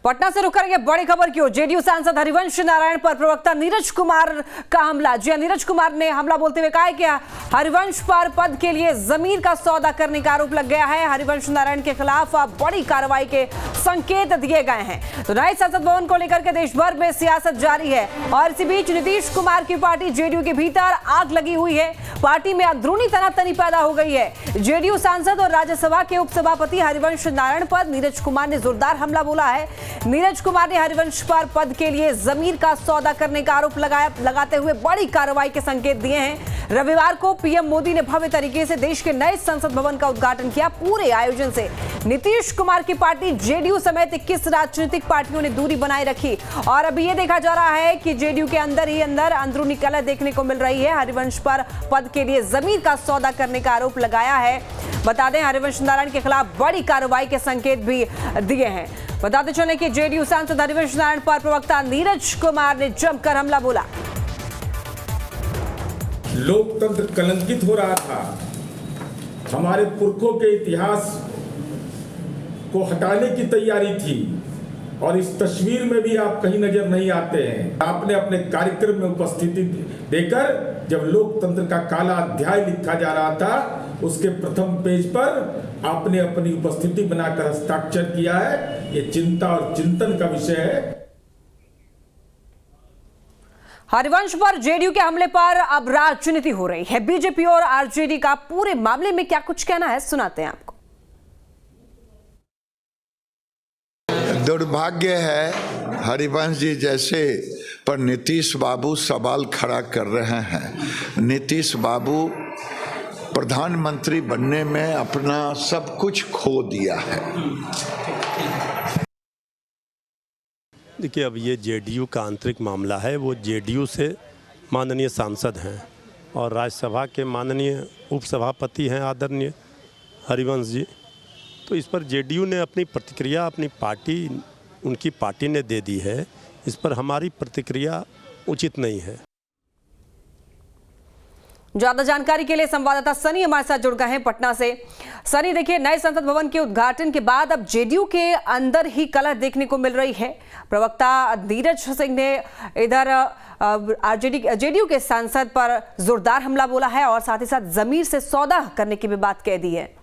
पटना से रुक करेंगे बड़ी खबर की ओर। जेडीयू सांसद हरिवंश नारायण पर प्रवक्ता नीरज कुमार का हमला। जी नीरज कुमार ने हमला बोलते हुए कहा है कि हरिवंश पर पद के लिए जमीन का सौदा करने का आरोप लग गया है। हरिवंश नारायण के खिलाफ बड़ी कार्रवाई के संकेत दिए गए हैं। तो नए संसद भवन को लेकर के देश भर में सियासत जारी है और इसी बीच नीतीश कुमार की पार्टी जेडीयू के भीतर आग लगी हुई है। पार्टी में अंदरूनी तनातनी पैदा हो गई है। जेडीयू सांसद और राज्यसभा के उपसभापति हरिवंश नारायण पर नीरज कुमार ने जोरदार हमला बोला है। नीरज कुमार ने हरिवंश पर पद के लिए जमीन का सौदा करने का आरोप लगाते हुए बड़ी कार्रवाई के संकेत दिए हैं। रविवार को पीएम मोदी ने भव्य तरीके से देश के नए संसद भवन का उद्घाटन किया। पूरे आयोजन से नीतीश कुमार की पार्टी जेडीयू समेत 21 राजनीतिक पार्टियों ने दूरी बनाए रखी और अभी यह देखा जा रहा है कि जेडीयू के अंदर ही अंदर अंदरूनी कलह देखने को मिल रही है। हरिवंश पर पद के लिए जमीन का सौदा करने का आरोप लगाया है। बता दें हरिवंश नारायण के खिलाफ बड़ी कार्रवाई के संकेत भी दिए हैं। बताते चलें कि जेडीयू सांसद हरिवंश नारायण पर प्रवक्ता नीरज कुमार ने जमकर हमला बोला। लोकतंत्र कलंकित हो रहा था। हमारे पुरखों के इतिहास को हटाने की तैयारी थी और इस तस्वीर में भी आप कहीं नजर नहीं आते हैं। आपने अपने कार्यक्रम में उपस्थिति देकर जब लोकतंत्र का काला अध्याय लिखा जा रहा था, उसके प्रथम पेज पर आपने अपनी उपस्थिति बनाकर हस्ताक्षर किया है। ये चिंता और चिंतन का विषय है। हरिवंश पर जेडीयू के हमले पर अब राजनीति हो रही है। बीजेपी और आरजेडी का पूरे मामले में क्या कुछ कहना है, सुनाते हैं आपको। दुर्भाग्य है हरिवंश जी जैसे पर नीतीश बाबू सवाल खड़ा कर रहे हैं। नीतीश बाबू प्रधानमंत्री बनने में अपना सब कुछ खो दिया है। देखिए, अब ये जेडीयू का आंतरिक मामला है। वो जेडीयू से माननीय सांसद हैं और राज्यसभा के माननीय उपसभापति हैं आदरणीय हरिवंश जी। तो इस पर जेडीयू ने अपनी प्रतिक्रिया अपनी पार्टी उनकी पार्टी ने दे दी है। इस पर हमारी प्रतिक्रिया उचित नहीं है। ज्यादा जानकारी के लिए संवाददाता सनी हमारे साथ जुड़ गए हैं पटना से। सनी, देखिए, नए संसद भवन के उद्घाटन के बाद अब जेडीयू के अंदर ही कलह देखने को मिल रही है। प्रवक्ता नीरज सिंह ने इधर जेडीयू के सांसद पर जोरदार हमला बोला है और साथ ही साथ जमीन से सौदा करने की भी बात कह दी है।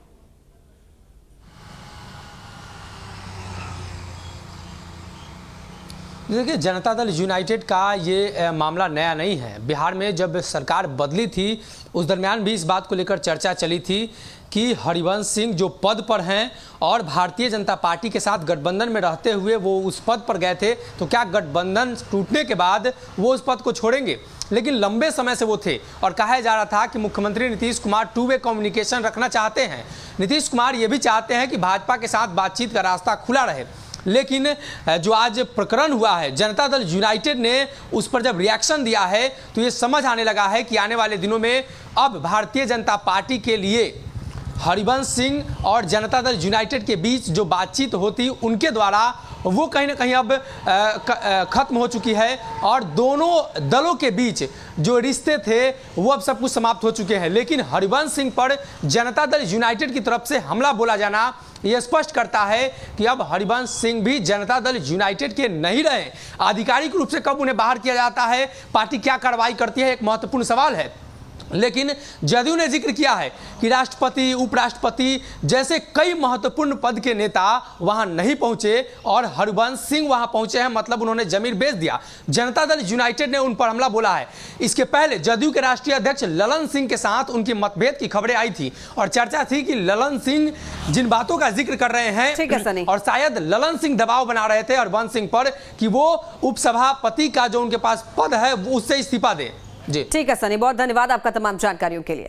देखिए, जनता दल यूनाइटेड का ये मामला नया नहीं है। बिहार में जब सरकार बदली थी उस दरमियान भी इस बात को लेकर चर्चा चली थी कि हरिवंश सिंह जो पद पर हैं और भारतीय जनता पार्टी के साथ गठबंधन में रहते हुए वो उस पद पर गए थे, तो क्या गठबंधन टूटने के बाद वो उस पद को छोड़ेंगे। लेकिन लंबे समय से वो थे और कहा जा रहा था कि मुख्यमंत्री Nitish Kumar two way communication रखना चाहते हैं। नीतीश कुमार ये भी चाहते हैं कि भाजपा के साथ बातचीत का रास्ता खुला रहे। लेकिन जो आज प्रकरण हुआ है, जनता दल यूनाइटेड ने उस पर जब रिएक्शन दिया है तो ये समझ आने लगा है कि आने वाले दिनों में अब भारतीय जनता पार्टी के लिए हरिवंश सिंह और जनता दल यूनाइटेड के बीच जो बातचीत होती उनके द्वारा वो कहीं ना कहीं अब खत्म हो चुकी है और दोनों दलों के बीच जो रिश्ते थे वो अब सब कुछ समाप्त हो चुके हैं। लेकिन हरिवंश सिंह पर जनता दल यूनाइटेड की तरफ से हमला बोला जाना ये स्पष्ट करता है कि अब हरिवंश सिंह भी जनता दल यूनाइटेड के नहीं रहे। आधिकारिक रूप से कब उन्हें बाहर किया जाता है, पार्टी क्या कार्रवाई करती है, एक महत्वपूर्ण सवाल है। लेकिन जदयू ने जिक्र किया है कि राष्ट्रपति, उपराष्ट्रपति जैसे कई महत्वपूर्ण पद के नेता वहां नहीं पहुंचे और हरिवंश सिंह वहां पहुंचे हैं, मतलब उन्होंने जमीन बेच दिया। जनता दल यूनाइटेड ने उन पर हमला बोला है। इसके पहले जदयू के राष्ट्रीय अध्यक्ष ललन सिंह के साथ उनकी मतभेद की खबरें आई थी और चर्चा थी कि ललन सिंह जिन बातों का जिक्र कर रहे हैं और शायद ललन सिंह दबाव बना रहे थे हरिवंश सिंह पर कि वो उपसभापति का जो उनके पास पद है उससे इस्तीफा दे। जी ठीक है सनी, बहुत धन्यवाद आपका तमाम जानकारियों के लिए।